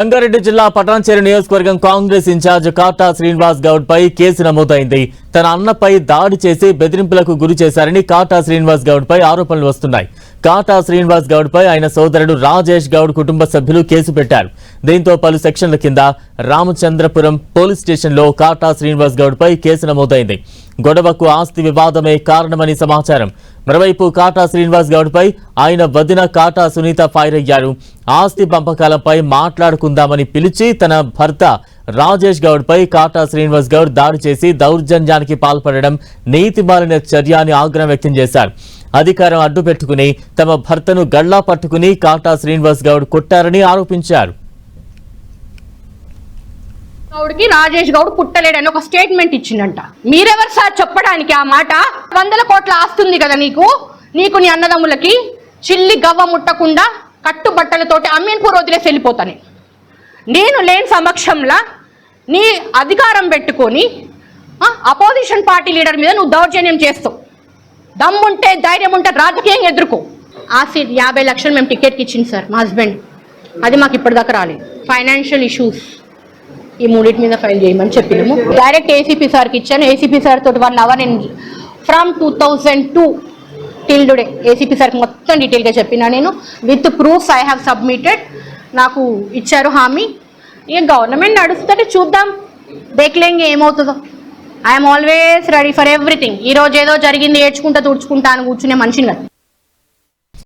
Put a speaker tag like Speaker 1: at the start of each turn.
Speaker 1: రంగారెడ్డి జిల్లా పటాన్చేరు నియోజకవర్గం కాంగ్రెస్ ఇన్ఛార్జ్ కాటా శ్రీనివాస్ గౌడ్ పై కేసు నమోదైంది. తన అన్నపై దాడి చేసి బెదిరింపులకు గురి చేశారని కాటా శ్రీనివాస్ గౌడ్ పై ఆరోపణలు వస్తున్నాయి. కాటా శ్రీనివాస్ గౌడ్ పై ఆయన సోదరుడు రాజేష్ గౌడ్ కుటుంబ సభ్యులు కేసు పెట్టారు. దీంతో పలు సెక్షన్ల కింద రామచంద్రపురం పోలీస్ స్టేషన్లో కాటా శ్రీనివాస్ గౌడ్ పై కేసు నమోదైంది. గొడవకు ఆస్తి వివాదమే కారణమని సమాచారం. మరోవైపు కాటా శ్రీనివాస్ గౌడ్ పై ఆయన వదిన కాటా సునీత ఫైర్ అయ్యారు. ఆస్తి పంపకాలపై మాట్లాడుకుందామని పిలిచి తన భర్త రాజేష్ గౌడ్ పై కాటా శ్రీనివాస్ గౌడ్ దాడి చేసి దౌర్జన్యానికి పాల్పడడం నీతిమాలిన చర్య అని ఆగ్రహం వ్యక్తం చేశారు. అధికారం అడ్డు పెట్టుకుని తమ భర్తను గళ్లా పట్టుకుని కాటా శ్రీనివాస్ గౌడ్ కొట్టారని ఆరోపించారు.
Speaker 2: గౌడ్కి రాజేష్ గౌడ్ పుట్టలేడని ఒక స్టేట్మెంట్ ఇచ్చిందంట. మీరెవరు సార్ చెప్పడానికి ఆ మాట? 100 కోట్ల ఆస్తుంది కదా నీకు నీ అన్నదమ్ములకి. చిల్లి గవ్వ ముట్టకుండా కట్టుబట్టలతోటి అమ్మీన్పూర్ వదిలేసి వెళ్ళిపోతాను. నేను లేని సమక్షంలో నీ అధికారం పెట్టుకొని అపోజిషన్ పార్టీ లీడర్ మీద నువ్వు దౌర్జన్యం చేస్తావు. దమ్ముంటే ధైర్యం ఉంటే రాజకీయంగా ఎదుర్కో. ఆ సీట్ 50 లక్షలు మేము టికెట్కి ఇచ్చింది సార్ మా హస్బెండ్. అది మాకు ఇప్పటిదాకా రాలేదు. ఫైనాన్షియల్ ఇష్యూస్ ఈ మూడింటి మీద ఫైల్ చేయమని చెప్పినాము. డైరెక్ట్ ఏసీపీ సార్కి ఇచ్చాను. ఏసీపీ సార్ తోటి 1 అవర్ నేను ఫ్రమ్ 2002 టిల్ టుడే ఏసీపీ సార్కి మొత్తం డీటెయిల్గా చెప్పినా. నేను with proofs I have submitted. నాకు ఇచ్చారు హామీ. ఇక గవర్నమెంట్ నడుస్తుంటే చూద్దాం, దేఖలేంగే ఏమవుతుందో. I'm always ready for everything. ఈరోజు ఏదో జరిగింది ఏడ్చుకుంటా తుడుచుకుంటా అని కూర్చునే మనిషిని కాదు.